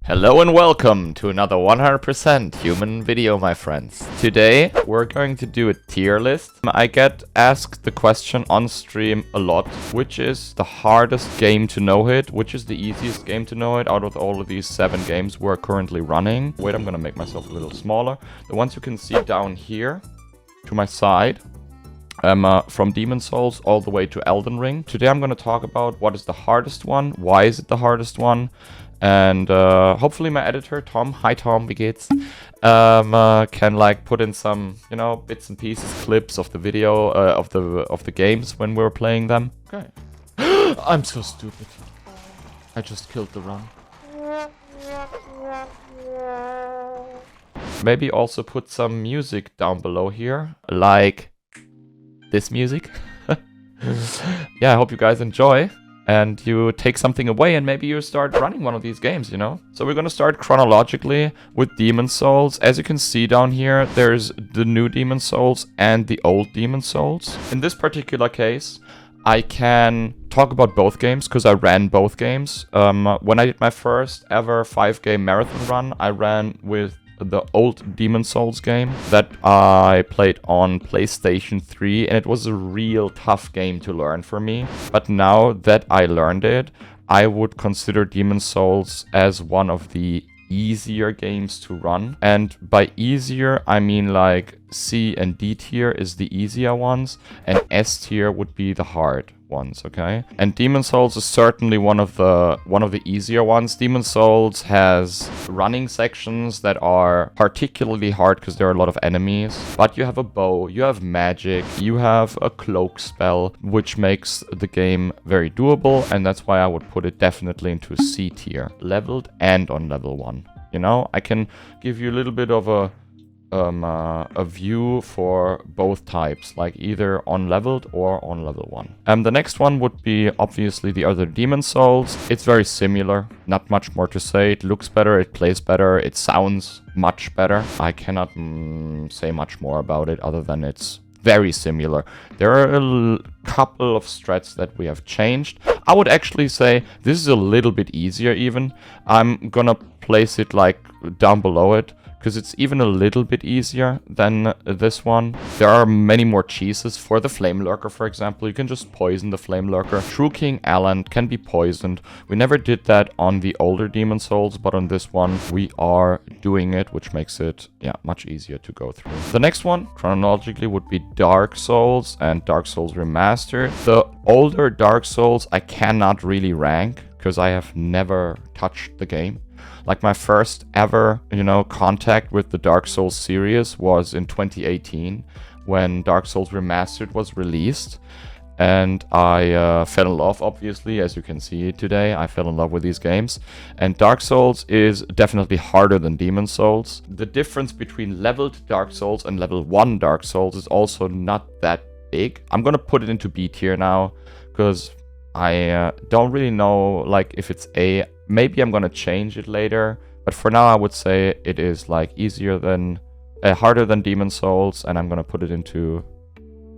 Hello and welcome to another 100% human video, my friends. Today we're going to do a tier list. I get asked the question on stream a lot, which is the hardest game to no-hit, which is the easiest game to no-hit out of all of these 7 games we're currently running. Wait, I'm gonna make myself a little smaller. The ones you can see down here to my side, from Demon Souls all the way to Elden Ring. Today I'm going to talk about what is the hardest one, why is it the hardest one, and hopefully my editor, Tom, hi Tom, wie geht's, can like put in some, you know, bits and pieces, clips of the video, of the games when we were playing them. Okay. I'm so stupid. I just killed the run. Maybe also put some music down below here, like this music. Yeah, I hope you guys enjoy and you take something away and maybe you start running one of these games, you know? So we're gonna start chronologically with Demon Souls. As you can see down here, there's the new Demon Souls and the old Demon Souls. In this particular case, I can talk about both games because I ran both games. When I did my first ever 5-game marathon run, I ran with the old Demon Souls game that I played on PlayStation 3, and it was a real tough game to learn for me. But now that I learned it, I would consider Demon Souls as one of the easier games to run. And by easier, I mean like C and D tier is the easier ones, and S tier would be the hard ones, okay? And Demon Souls is certainly one of the easier ones. Demon Souls has running sections that are particularly hard because there are a lot of enemies, but you have a bow, you have magic, you have a cloak spell, which makes the game very doable, and that's why I would put it definitely into C tier, leveled and on level 1. You know, I can give you a little bit of a view for both types, like either on leveled or on level 1. The next one would be obviously the other Demon Souls. It's very similar, not much more to say. It looks better, it plays better, it sounds much better. I cannot say much more about it other than it's very similar. There are a couple of strats that we have changed. I would actually say this is a little bit easier even. I'm gonna place it like down below it, because it's even a little bit easier than this one. There are many more cheeses. For the Flame Lurker, for example, you can just poison the Flame Lurker. True King Alan can be poisoned. We never did that on the older Demon Souls, but on this one we are doing it, which makes it, yeah, much easier to go through. The next one, chronologically, would be Dark Souls and Dark Souls Remastered. The older Dark Souls I cannot really rank, because I have never touched the game. Like my first ever, you know, contact with the Dark Souls series was in 2018 when Dark Souls Remastered was released. And I fell in love, obviously, as you can see today. I fell in love with these games. And Dark Souls is definitely harder than Demon Souls. The difference between leveled Dark Souls and level 1 Dark Souls is also not that big. I'm gonna put it into B tier now, because I don't really know like if it's A. Maybe I'm gonna change it later, but for now I would say it is like easier than, harder than Demon Souls, and I'm gonna put it into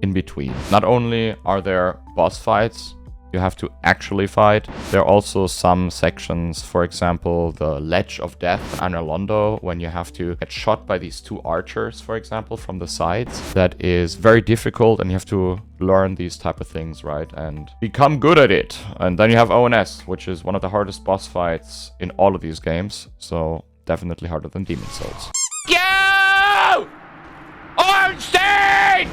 in between. Not only are there boss fights you have to actually fight, there are also some sections, for example, the Ledge of Death, Anerlondo, when you have to get shot by these 2 archers, for example, from the sides. That is very difficult, and you have to learn these type of things, right, and become good at it. And then you have ONS, which is one of the hardest boss fights in all of these games, so definitely harder than Demon Souls. Go! Ornstein!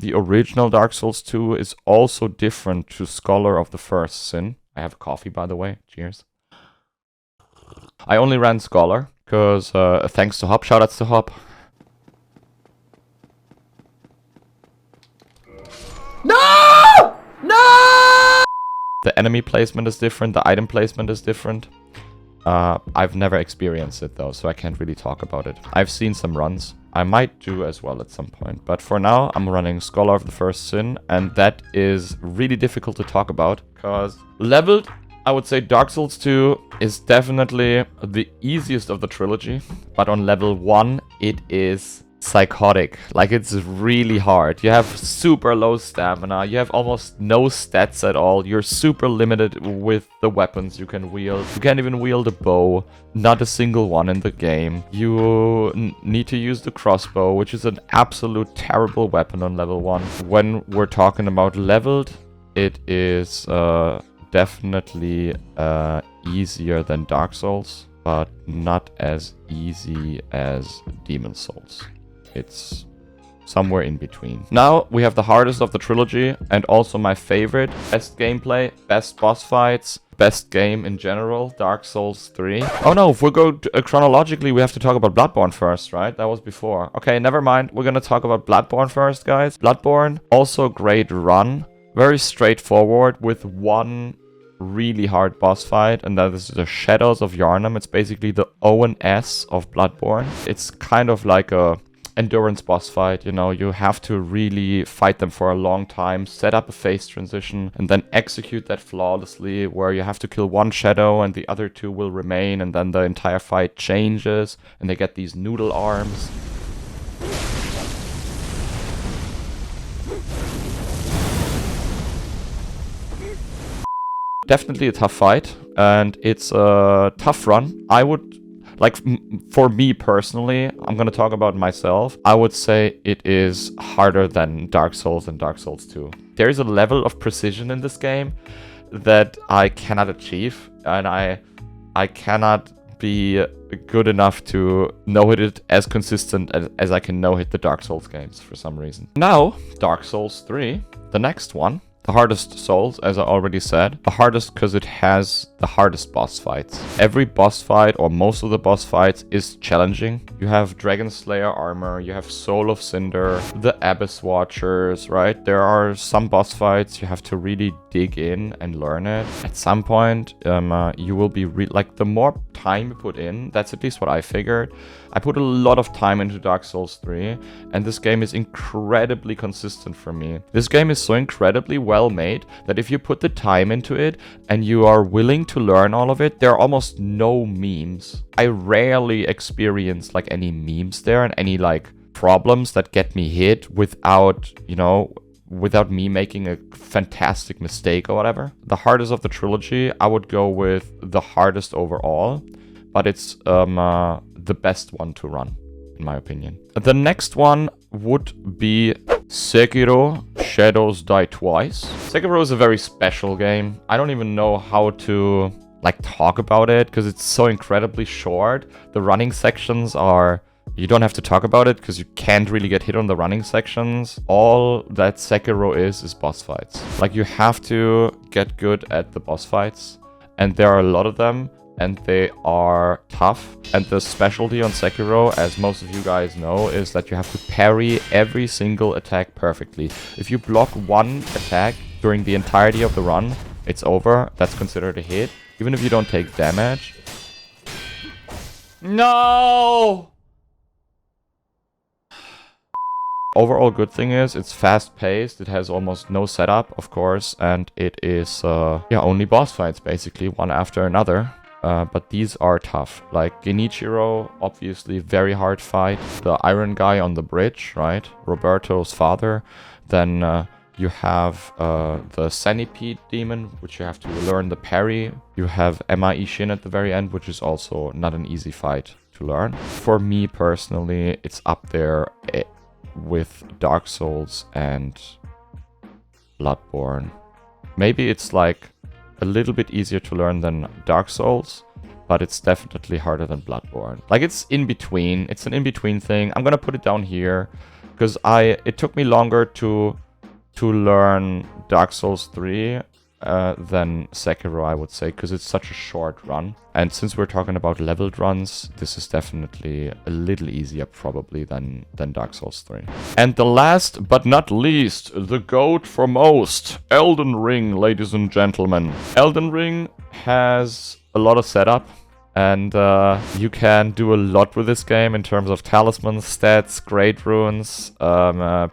The original Dark Souls 2 is also different to Scholar of the First Sin. I have coffee, by the way. Cheers. I only ran Scholar because thanks to Hop. Shoutouts to Hop. No! No! The enemy placement is different. The item placement is different. I've never experienced it though, so I can't really talk about it. I've seen some runs. I might do as well at some point, but for now I'm running Scholar of the First Sin, and that is really difficult to talk about because leveled, I would say Dark Souls 2 is definitely the easiest of the trilogy, but on level 1 it is psychotic. Like, it's really hard. You have super low stamina. You have almost no stats at all. You're super limited with the weapons you can wield. You can't even wield a bow. Not a single one in the game. You need to use the crossbow, which is an absolute terrible weapon on level 1. When we're talking about leveled, it is definitely easier than Dark Souls, but not as easy as Demon Souls. It's somewhere in between. Now we have the hardest of the trilogy, and also my favorite. Best gameplay, best boss fights, best game in general, Dark Souls 3. Oh no, if we go chronologically, we have to talk about Bloodborne first, right? That was before. Okay, never mind. We're gonna talk about Bloodborne first, guys. Bloodborne, also great run. Very straightforward with one really hard boss fight, and that is the Shadows of Yharnam. It's basically the ONS of Bloodborne. It's kind of like a endurance boss fight, you know. You have to really fight them for a long time, set up a phase transition, and then execute that flawlessly, where you have to kill one shadow and the other two will remain, and then the entire fight changes, and they get these noodle arms. Definitely a tough fight, and it's a tough run. I would, like, for me personally, I'm gonna talk about myself. I would say it is harder than Dark Souls and Dark Souls 2. There is a level of precision in this game that I cannot achieve, and I cannot be good enough to know-hit it as consistent as I can no-hit the Dark Souls games for some reason. Now, Dark Souls 3, the next one. The hardest Souls, as I already said. The hardest because it has the hardest boss fights. Every boss fight, or most of the boss fights, is challenging. You have Dragon Slayer armor, you have Soul of Cinder, the Abyss Watchers, right? There are some boss fights you have to really dig in and learn it. At some point, you will be like, the more time you put in, that's at least what I figured. I put a lot of time into Dark Souls 3, and this game is incredibly consistent for me. This game is so incredibly well made that if you put the time into it and you are willing to learn all of it, there are almost no memes. I rarely experience like any memes there and any like problems that get me hit without, you know, without me making a fantastic mistake or whatever. The hardest of the trilogy, I would go with the hardest overall, but it's the best one to run, in my opinion. The next one would be Sekiro, Shadows Die Twice. Sekiro is a very special game. I don't even know how to like talk about it because it's so incredibly short. The running sections are... You don't have to talk about it because you can't really get hit on the running sections. All that Sekiro is boss fights. Like, you have to get good at the boss fights, and there are a lot of them, and they are tough. And the specialty on Sekiro, as most of you guys know, is that you have to parry every single attack perfectly. If you block one attack during the entirety of the run, it's over. That's considered a hit, even if you don't take damage. No! Overall good thing is it's fast paced, it has almost no setup, of course, and it is only boss fights basically, one after another. But these are tough. Like Genichiro, obviously very hard fight. The iron guy on the bridge, right? Roberto's father. Then you have the centipede demon, which you have to learn the parry. You have Emma Ishin at the very end, which is also not an easy fight to learn. For me personally, it's up there with Dark Souls and Bloodborne. Maybe it's like a little bit easier to learn than Dark Souls, but it's definitely harder than Bloodborne. Like, it's in between. It's an in-between thing. I'm gonna put it down here because it took me longer to learn Dark Souls 3 than Sekiro, I would say, because it's such a short run. And since we're talking about leveled runs, this is definitely a little easier probably than Dark Souls 3. And the last but not least, the GOAT for most, Elden Ring, ladies and gentlemen. Elden Ring has a lot of setup, And you can do a lot with this game in terms of talismans, stats, great runes,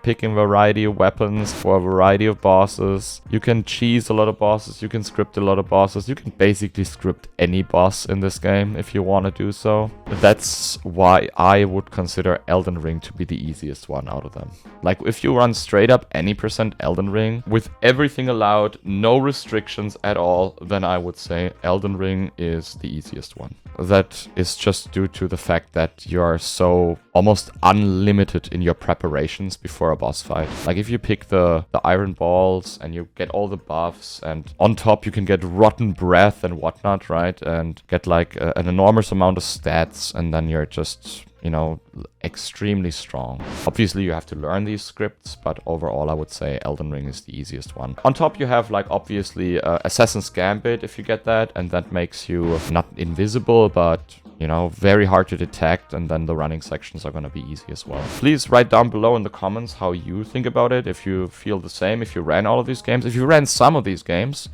picking variety of weapons for a variety of bosses. You can cheese a lot of bosses, you can script a lot of bosses. You can basically script any boss in this game if you want to do so. That's why I would consider Elden Ring to be the easiest one out of them. Like, if you run straight up any percent Elden Ring with everything allowed, no restrictions at all, then I would say Elden Ring is the easiest one. That is just due to the fact that you are so almost unlimited in your preparations before a boss fight. Like, if you pick the iron balls and you get all the buffs, and on top you can get rotten breath and whatnot, right? And get like an enormous amount of stats, and then you're just, you know, extremely strong. Obviously you have to learn these scripts, but overall I would say Elden Ring is the easiest one. On top you have, like, obviously Assassin's Gambit, if you get that, and that makes you not invisible, but, you know, very hard to detect, and then the running sections are going to be easy as well. Please write down below in the comments how you think about it, if you feel the same, if you ran all of these games, if you ran some of these games,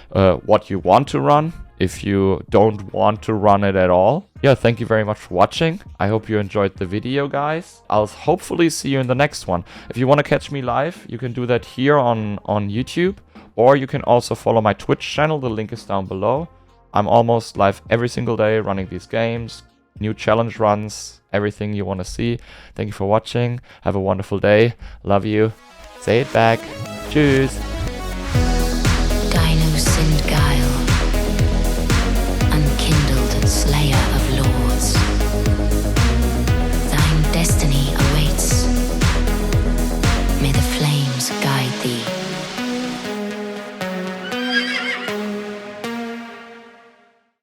what you want to run, if you don't want to run it at all. Yeah, thank you very much for watching. I hope you enjoyed the video, guys. I'll hopefully see you in the next one. If you want to catch me live, you can do that here on YouTube, or you can also follow my Twitch channel. The link is down below. I'm almost live every single day running these games, new challenge runs, everything you want to see. Thank you for watching. Have a wonderful day. Love you. Say it back. Tschüss. Dinos and guys.